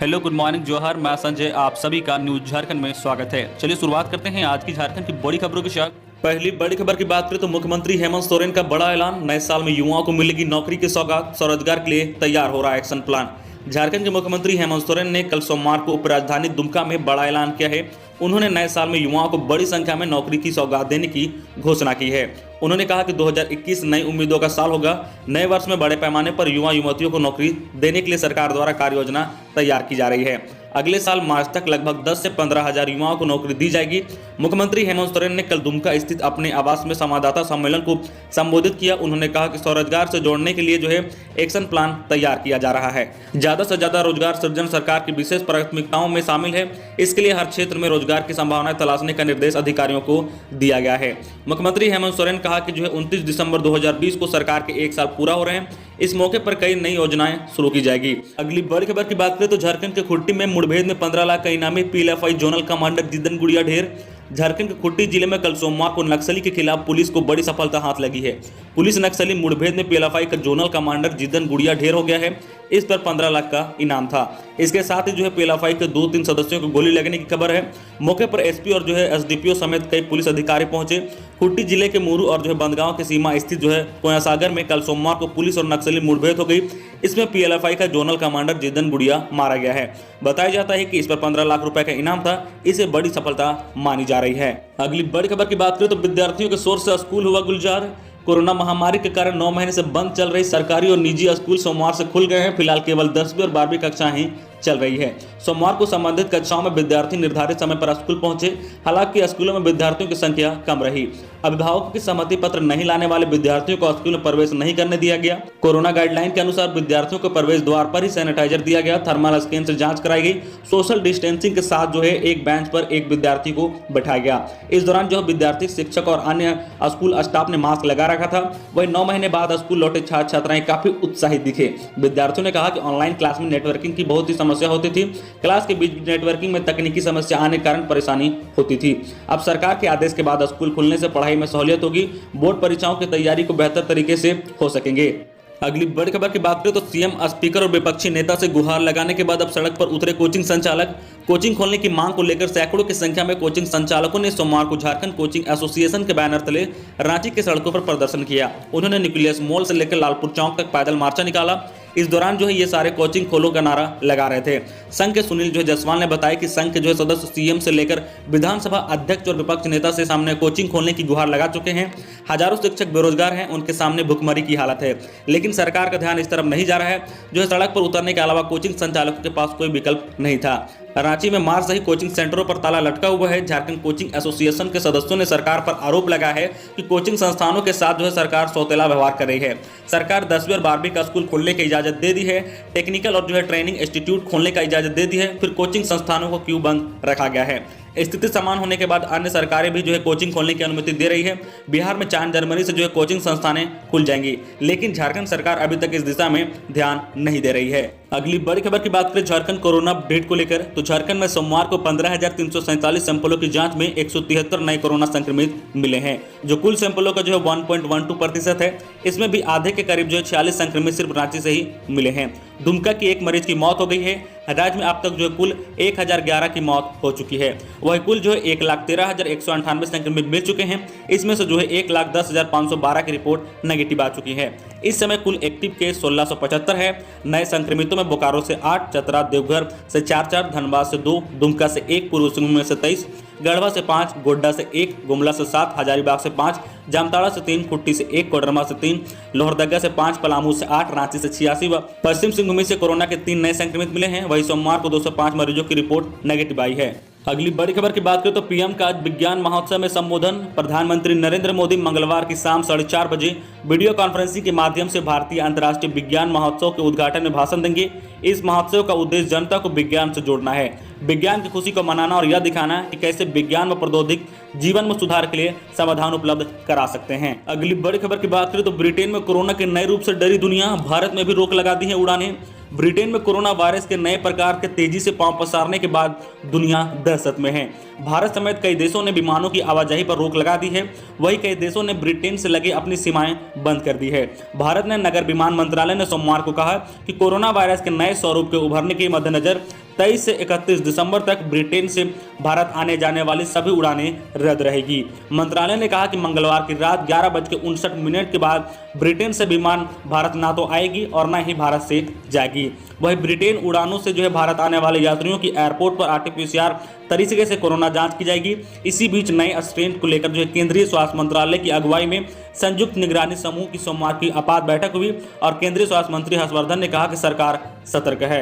Hello, good morning, जोहर। मैं संजय, आप सभी का न्यूज झारखंड में स्वागत है। चलिए शुरुआत करते हैं आज की झारखंड की बड़ी खबरों के साथ। पहली बड़ी खबर की बात करें तो मुख्यमंत्री हेमंत सोरेन का बड़ा ऐलान। नए साल में युवाओं को मिलेगी नौकरी की सौगात। स्वरोजगार के लिए तैयार हो रहा एक्शन प्लान। झारखंड के मुख्यमंत्री हेमंत सोरेन ने कल सोमवार को उपराजधानी दुमका में बड़ा ऐलान किया है। उन्होंने नए साल में युवाओं को बड़ी संख्या में नौकरी की सौगात देने की घोषणा की है। उन्होंने कहा कि 2021 नई उम्मीदों का साल होगा। नए वर्ष में बड़े पैमाने पर युवा युवतियों को नौकरी देने के लिए सरकार द्वारा कार्य योजना तैयार की जा रही है। अगले साल मार्च तक लगभग 10 से 15 हजार युवाओं को नौकरी दी जाएगी। मुख्यमंत्री हेमंत सोरेन ने कल दुमका स्थित अपने आवास में संवाददाता सम्मेलन को संबोधित किया। उन्होंने कहा कि स्वरोजगार से जोड़ने के लिए एक्शन प्लान तैयार किया जा रहा है। ज्यादा से ज्यादा रोजगार सृजन सरकार की विशेष प्राथमिकताओं में शामिल है। इसके लिए हर क्षेत्र में रोजगार की संभावनाएं तलाशने का निर्देश अधिकारियों को दिया गया है। मुख्यमंत्री हेमंत सोरेन कहा कि 29 दिसंबर 2020 को सरकार के 1 साल पूरा हो रहे हैं। इस मौके पर कई नई योजनाएं शुरू की जाएगी। अगली बड़ी खबर की बात करें तो झारखंड के खुट्टी में मुठभेड़ में 15 लाख का इनामी PLFI zonal commander Jidan Gudiya ढेर। झारखंड के खुट्टी जिले में कल सोमवार को नक्सली के खिलाफ पुलिस को बड़ी सफलता हाथ लगी है। पुलिस नक्सली मुठभेड़ में पीएलएफआई का जोनल कमांडर जिदन गुड़िया ढेर हो गया है। इस पर 15 लाख का इनाम था। इसके साथ ही पीएलएफआई के 2-3 सदस्यों को गोली लगने की खबर है। मौके पर एसपी और एसडीपीओ समेत कई पुलिस अधिकारी पहुंचे। खुट्टी जिले के मुरू और बंदगांव की सीमा स्थित कोयासागर में कल सोमवार को पुलिस और नक्सली मुठभेड़ हो गई। इसमें पीएलएफआई का जोनल कमांडर जिदन गुड़िया मारा गया है। बताया जाता है कि इस पर 15 लाख रुपए का इनाम था। इसे बड़ी सफलता मानी जा रही है। अगली बड़ी खबर की बात करें तो विद्यार्थियों के शोर से स्कूल हुआ गुलजार। कोरोना महामारी के कारण 9 महीने से बंद चल रही सरकारी और निजी स्कूल सोमवार से खुल गए हैं। फिलहाल केवल 10वीं और 12वीं कक्षाएं ही चल रही है। सोमवार को संबंधित कक्षाओं में विद्यार्थी निर्धारित समय पर स्कूल पहुंचे। हालांकि स्कूलों में विद्यार्थियों की संख्या कम रही। अभिभावकों की सहमति पत्र नहीं लाने वाले विद्यार्थियों को स्कूल में प्रवेश नहीं करने दिया गया। कोरोना गाइडलाइन के अनुसार विद्यार्थियों को प्रवेश द्वार पर ही सैनिटाइजर दिया गया। थर्मल स्कैन से जांच कराई गई। सोशल डिस्टेंसिंग के साथ एक बेंच पर एक विद्यार्थी को बैठाया गया। इस दौरान विद्यार्थी, शिक्षक और अन्य स्कूल स्टाफ ने मास्क लगा रखा था। वही 9 महीने बाद स्कूल लौटे छात्र छात्राएं काफी उत्साहित दिखे। विद्यार्थियों ने कहा कि ऑनलाइन क्लास में नेटवर्किंग की बहुत ही समस्या होती थी। क्लास के बीच नेटवर्किंग में तकनीकी समस्या आने के कारण परेशानी होती थी। अब सरकार के आदेश के बाद स्कूल खुलने से पढ़ाई में सहूलियत होगी। बोर्ड परीक्षाओं की तैयारी को बेहतर तरीके से हो सकेंगे। अगली बड़ी खबर की बात करें तो सीएम, स्पीकर और विपक्षी नेता से गुहार लगाने के बाद अब सड़क पर उतरे कोचिंग संचालक। कोचिंग खोलने की मांग को लेकर सैकड़ों की संख्या में कोचिंग संचालकों ने सोमवार को झारखंड कोचिंग एसोसिएशन के बैनर तले रांची के सड़कों पर प्रदर्शन किया। उन्होंने न्यूक्लियस मॉल से लेकर लालपुर चौक तक पैदल मार्चा निकाला। इस दौरान ये सारे कोचिंग खोलो का नारा लगा रहे थे। संघ के सुनील जसवाल ने बताया कि संघ के सदस्य सीएम से लेकर विधानसभा अध्यक्ष और विपक्ष नेता से सामने कोचिंग खोलने की गुहार लगा चुके हैं। हजारों शिक्षक बेरोजगार हैं, उनके सामने भुखमरी की हालत है। लेकिन सरकार का ध्यान इस तरफ नहीं जा रहा है। सड़क पर उतरने के अलावा कोचिंग संचालकों के पास कोई विकल्प नहीं था। रांची में मार्च से ही कोचिंग सेंटरों पर ताला लटका हुआ है। झारखंड कोचिंग एसोसिएशन के सदस्यों ने सरकार पर आरोप लगाया है कि कोचिंग संस्थानों के साथ सरकार सौतेला व्यवहार कर रही है। सरकार 10वीं और 12वीं का स्कूल खोलने की इजाजत दे दी है। टेक्निकल और ट्रेनिंग इंस्टीट्यूट खोलने का इजाजत दे दी है। फिर कोचिंग संस्थानों को क्यों बंद रखा गया है? स्थिति समान होने के बाद अन्य सरकारें भी कोचिंग खोलने की अनुमति दे रही है। बिहार में 4 जनवरी से कोचिंग संस्थानें खुल जाएंगी। लेकिन झारखंड सरकार अभी तक इस दिशा में ध्यान नहीं दे रही है। अगली बड़ी खबर की बात करें झारखंड कोरोना अपडेट को लेकर तो झारखंड में सोमवार को 15,347 सैंपलों की जांच में 173 नए कोरोना संक्रमित मिले हैं, जो कुल सैंपलों का 1.12% है। इसमें भी आधे के करीब 46 संक्रमित सिर्फ रांची से ही मिले हैं। दुमका की एक मरीज की मौत हो गई है। राज्य में अब तक कुल 1011 की मौत हो चुकी है। वही कुल 1,13,198 संक्रमित मिल चुके हैं। इसमें से 1,10,512 की रिपोर्ट नेगेटिव आ चुकी है। इस समय कुल एक्टिव केस 1675 है। नए संक्रमितों में बोकारो से 8, चतरा देवघर से 4, धनबाद से 2, दुमका से 1, पूर्व सिंहभूम से 23, गढ़वा से 5, गोड्डा से 1, गुमला से 7, हजारीबाग से 5, जामताड़ा से 3, खुट्टी से 1, कोडरमा से 3, लोहरदगा से 5, पलामू से 8, रांची से 86 व पश्चिम सिंहभूम से कोरोना के 3 नए संक्रमित मिले हैं। वही सोमवार को 205 मरीजों की रिपोर्ट नेगेटिव आई है। अगली बड़ी खबर की बात करें तो पीएम का आज विज्ञान महोत्सव में संबोधन। प्रधानमंत्री नरेंद्र मोदी मंगलवार की शाम 4:30 बजे वीडियो कॉन्फ्रेंसिंग के माध्यम से भारतीय अंतर्राष्ट्रीय विज्ञान महोत्सव के उद्घाटन में भाषण देंगे। इस महोत्सव का उद्देश्य जनता को विज्ञान से जोड़ना है, विज्ञान की खुशी को मनाना और यह दिखाना कि कैसे विज्ञान व प्रौद्योगिकी जीवन में सुधार के लिए समाधान उपलब्ध करा सकते हैं। अगली बड़ी खबर की बात करें तो ब्रिटेन में कोरोना के नए रूप से डरी दुनिया। भारत में भी रोक लगा दी है उड़ानें। ब्रिटेन में कोरोना वायरस के नए प्रकार के तेजी से पांव पसारने के बाद दुनिया दहशत में है। भारत समेत कई देशों ने विमानों की आवाजाही पर रोक लगा दी है। वहीं कई देशों ने ब्रिटेन से लगे अपनी सीमाएं बंद कर दी है। भारत ने नगर विमान मंत्रालय ने सोमवार को कहा कि कोरोना वायरस के नए स्वरूप के उभरने के मद्देनजर 23 से 31 दिसंबर तक ब्रिटेन से भारत आने जाने वाली सभी उड़ानें रद्द रहेगी। मंत्रालय ने कहा कि मंगलवार की रात 11:59 के बाद ब्रिटेन से विमान भारत ना तो आएगी और ना ही भारत से जाएगी। वही ब्रिटेन उड़ानों से जो है भारत आने वाले यात्रियों की एयरपोर्ट पर RT-PCR तरीके से कोरोना जांच की जाएगी। इसी बीच नए स्ट्रेन को लेकर जो है केंद्रीय स्वास्थ्य मंत्रालय की अगुवाई में संयुक्त निगरानी समूह की सोमवार की आपात बैठक हुई और केंद्रीय स्वास्थ्य मंत्री हर्षवर्धन ने कहा कि सरकार सतर्क है।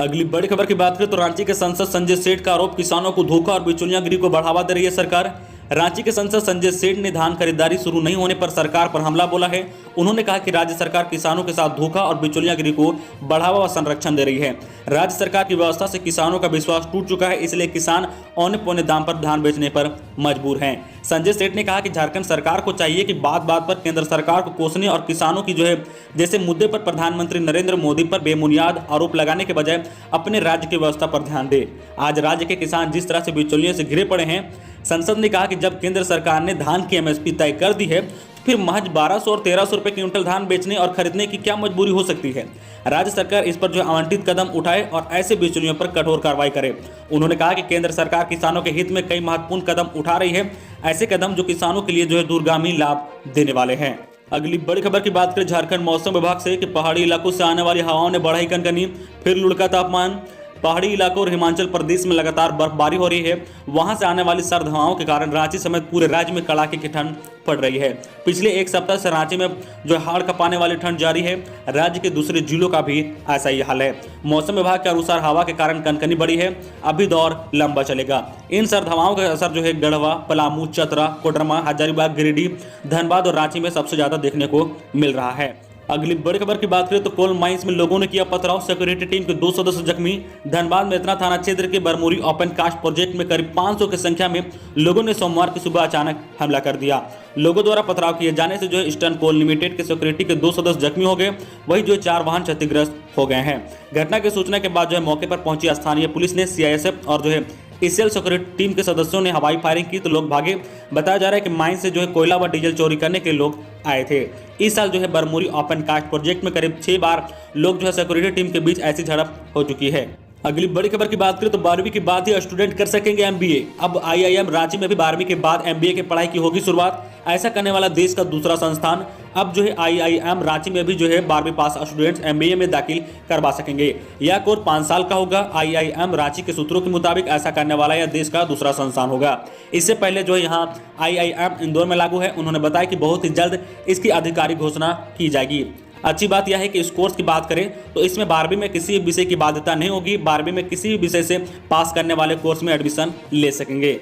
अगली बड़ी खबर की बात करें तो रांची के सांसद संजय सेठ का आरोप, किसानों को धोखा और बिचौलियागिरी को बढ़ावा दे रही है सरकार। रांची के सांसद संजय सेठ ने धान खरीदारी शुरू नहीं होने पर सरकार पर हमला बोला है। उन्होंने कहा कि राज्य सरकार किसानों के साथ धोखा और बिचौलियागिरी को बढ़ावा व संरक्षण दे रही है। राज्य सरकार की व्यवस्था से किसानों का विश्वास टूट चुका है, इसलिए किसान औने पौने दाम पर धान बेचने पर मजबूर हैं। संजय सेठ ने कहा कि झारखंड सरकार को चाहिए कि बात बात पर केंद्र सरकार को कोसने और किसानों की जो है जैसे मुद्दे पर प्रधानमंत्री नरेंद्र मोदी पर बेबुनियाद आरोप लगाने के बजाय अपने राज्य की व्यवस्था पर ध्यान दे। आज राज्य के किसान जिस तरह से बिचौलियों से घिरे पड़े हैं, संसद ने कहा कि जब केंद्र सरकार ने धान की MSP तय कर दी है फिर महज 1200 और 1300 रुपए क्विंटल धान बेचने और खरीदने की क्या मजबूरी हो सकती है। राज्य सरकार इस पर जो आवंटित कदम उठाए और ऐसे बिचौलियों पर कठोर कार्रवाई करे। उन्होंने कहा कि केंद्र सरकार किसानों के हित में कई महत्वपूर्ण कदम उठा रही है, ऐसे कदम जो किसानों के लिए जो है दूरगामी लाभ देने वाले हैं। अगली बड़ी खबर की बात करें झारखंड मौसम विभाग से कि पहाड़ी इलाकों से आने वाली हवाओं ने बढ़ाई कनकनी, फिर लुढ़का तापमान। पहाड़ी इलाकों और हिमाचल प्रदेश में लगातार बर्फबारी हो रही है। वहां से आने वाली सर्द हवाओं के कारण रांची समेत पूरे राज्य में कड़ाके की ठंड पड़ रही है। पिछले एक सप्ताह से रांची में जो हाड़ कपाने वाली ठंड जारी है। राज्य के दूसरे जिलों का भी ऐसा ही हाल है। मौसम विभाग के अनुसार हवा के कारण कनकनी बढ़ी है, अभी दौर लंबा चलेगा। इन सर्द हवाओं का असर जो है गढ़वा, पलामू, चतरा, कोडरमा, हजारीबाग, गिरिडीह, धनबाद और रांची में सबसे ज्यादा देखने को मिल रहा है। अगली बड़ी खबर की बात करें तो कोल माइंस में लोगों ने किया पथराव, सिक्योरिटी टीम के 2 सदस्य जख्मी। धनबाद में इतना थाना क्षेत्र के बरमोरी ओपन कास्ट प्रोजेक्ट में करीब 500 की संख्या में लोगों ने सोमवार की सुबह अचानक हमला कर दिया। लोगों द्वारा पथराव किए जाने से जो है ईस्टर्न कोल लिमिटेड के सिक्योरिटी के 2 सदस्य जख्मी हो गए, वही जो 4 वाहन क्षतिग्रस्त हो गए हैं। घटना की सूचना के बाद जो है मौके पर पहुंची स्थानीय पुलिस ने CISF और जो है ECL सिक्योरिटी टीम के सदस्यों ने हवाई फायरिंग की तो लोग भागे। बताया जा रहा है कि माइन से जो है कोयला व डीजल चोरी करने के लोग आए थे। इस साल जो है बरमोरी ओपन कास्ट प्रोजेक्ट में करीब 6 बार लोग जो है सिक्योरिटी टीम के बीच ऐसी झड़प हो चुकी है। अगली बड़ी खबर की बात करें तो 12वीं के बाद ही स्टूडेंट कर सकेंगे MBA। अब IIM रांची में भी 12वीं के बाद MBA की पढ़ाई की होगी शुरुआत। ऐसा करने वाला देश का दूसरा संस्थान। अब जो है IIM रांची में भी जो है 12वीं पास स्टूडेंट्स MBA में दाखिल करवा सकेंगे। यह कोर्स 5 साल का होगा। IIM रांची के सूत्रों के मुताबिक ऐसा करने वाला यह देश का दूसरा संस्थान होगा। इससे पहले जो है यहाँ IIM इंदौर में लागू है। उन्होंने बताया कि बहुत ही जल्द इसकी आधिकारिक घोषणा की जाएगी। अच्छी बात यह है कि इस कोर्स की बात करें तो इसमें 12वीं में किसी भी विषय की बाध्यता नहीं होगी। 12वीं में किसी भी विषय से पास करने वाले कोर्स में एडमिशन ले सकेंगे।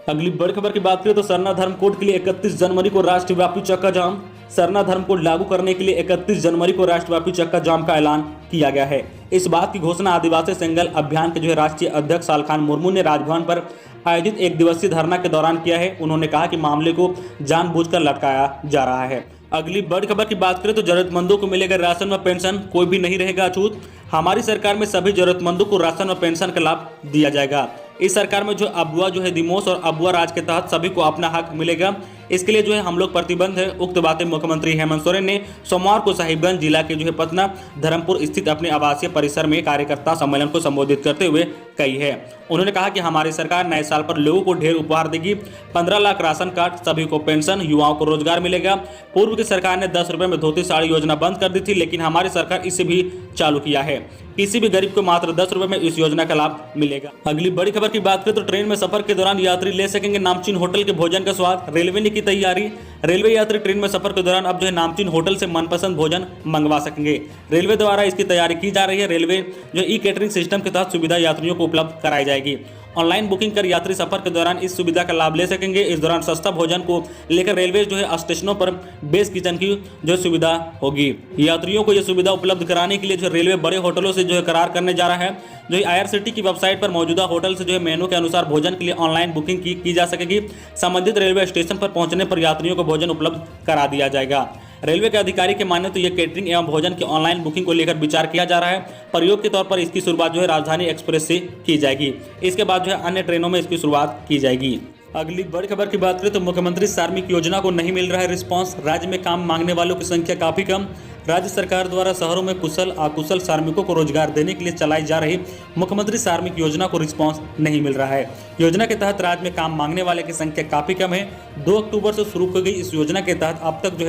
अगली बड़ी खबर की बात करें तो सरना धर्म कोड के लिए 31 जनवरी को राष्ट्रव्यापी चक्का जाम। सरना धर्म कोड लागू करने के लिए 31 जनवरी को राष्ट्रव्यापी चक्का जाम का ऐलान किया गया है। इस बात की घोषणा आदिवासी सिंगल अभियान के जो है राष्ट्रीय अध्यक्ष सालखान मुर्मू ने राजभवन पर आयोजित 1 दिवसीय धरना के दौरान किया है। उन्होंने कहा कि मामले को जानबूझकर लटकाया जा रहा है। अगली बड़ी खबर की बात करें तो जरूरतमंदों को मिलेगा राशन व पेंशन, कोई भी नहीं रहेगा अछूत। हमारी सरकार में सभी जरूरतमंदों को राशन व पेंशन का लाभ दिया जाएगा। इस सरकार में जो अबुआ जो है दिमोस और अबुआ राज के तहत सभी को अपना हक मिलेगा। इसके लिए जो है हम लोग प्रतिबद्ध है। उक्त बातें मुख्यमंत्री हेमंत सोरेन ने सोमवार को साहिबगंज जिला के जो है पतना धर्मपुर स्थित अपने आवासीय परिसर में कार्यकर्ता सम्मेलन को संबोधित करते हुए कही है। उन्होंने कहा कि हमारी सरकार नए साल पर लोगों को ढेर उपहार देगी। 15 लाख राशन कार्ड, सभी को पेंशन, युवाओं को रोजगार मिलेगा। पूर्व की सरकार ने 10 रुपए में धोती साड़ी योजना बंद कर दी थी, लेकिन हमारी सरकार इसे भी चालू किया है। किसी भी गरीब को मात्र 10 रुपए में इस योजना का लाभ मिलेगा। अगली बड़ी खबर की बात करें तो ट्रेन में सफर के दौरान यात्री ले सकेंगे नामचीन होटल के भोजन का स्वाद। रेलवे ने की तैयारी। रेलवे यात्री ट्रेन में सफर के दौरान अब जो है नामचीन होटल से मनपसंद भोजन मंगवा सकेंगे। रेलवे द्वारा इसकी तैयारी की जा रही है। रेलवे जो ई-कैटरिंग सिस्टम के तहत सुविधा यात्रियों को उपलब्ध कराई जाएगी। ऑनलाइन बुकिंग कर यात्री सफर के दौरान इस सुविधा का लाभ ले सकेंगे। इस दौरान सस्ता भोजन को लेकर रेलवे जो है स्टेशनों पर बेस किचन की जो सुविधा होगी। यात्रियों को यह सुविधा उपलब्ध कराने के लिए जो रेलवे बड़े होटलों से जो है करार करने जा रहा है। जो IRCTC की वेबसाइट पर मौजूदा होटल से जो है मेनू के अनुसार भोजन के लिए ऑनलाइन बुकिंग की जा सकेगी। संबंधित रेलवे स्टेशन पर पहुंचने पर यात्रियों को भोजन उपलब्ध करा दिया जाएगा। रेलवे के अधिकारी के माने तो यह केटरिंग एवं भोजन की ऑनलाइन बुकिंग को लेकर विचार किया जा रहा है। प्रयोग के तौर पर इसकी शुरुआत जो है राजधानी एक्सप्रेस से की जाएगी। इसके बाद जो है अन्य ट्रेनों में इसकी शुरुआत की जाएगी। अगली बड़ी खबर की बात करें तो मुख्यमंत्री कार्मिक योजना को नहीं मिल रहा है रिस्पांस। राज्य में काम मांगने वालों की संख्या काफी कम। राज्य सरकार द्वारा शहरों में कुशल अकुशल श्रमिकों को रोजगार देने के लिए चलाई जा रही मुख्यमंत्री श्रमिक योजना को रिस्पांस नहीं मिल रहा है। योजना के तहत राज्य में काम मांगने वाले की संख्या काफी कम है। 2 अक्टूबर से शुरू की गई इस योजना के तहत अब तक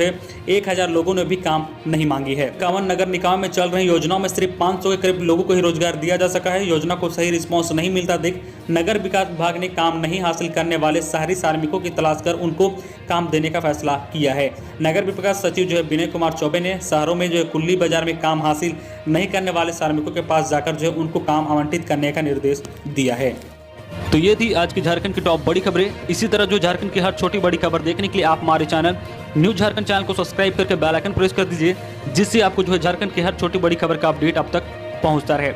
1000 लोगों ने भी काम नहीं मांगी है। 51 नगर निकायों में चल रही योजनाओं में सिर्फ 500 के करीब लोगों को ही रोजगार दिया जा सका है। योजना को सही रिस्पांस नहीं मिलता देख नगर विकास विभाग ने काम नहीं हासिल करने वाले शहरी श्रमिकों की तलाश कर उनको काम देने का फैसला किया है। नगर विकास सचिव विनय कुमार चौबे ने शहरों में कुल्ली बाजार में काम हासिल नहीं करने वाले श्रमिकों के पास जाकर उनको काम आवंटित करने का निर्देश दिया है। तो ये थी आज की झारखंड की टॉप बड़ी खबरें। इसी तरह झारखंड की हर छोटी बड़ी खबर देखने के लिए आप हमारे चैनल न्यूज झारखंड चैनल को सब्सक्राइब करके बेल आइकन प्रेस कर दीजिए, जिससे आपको झारखंड की हर छोटी बड़ी खबर का अपडेट अब तक पहुंचता रहे।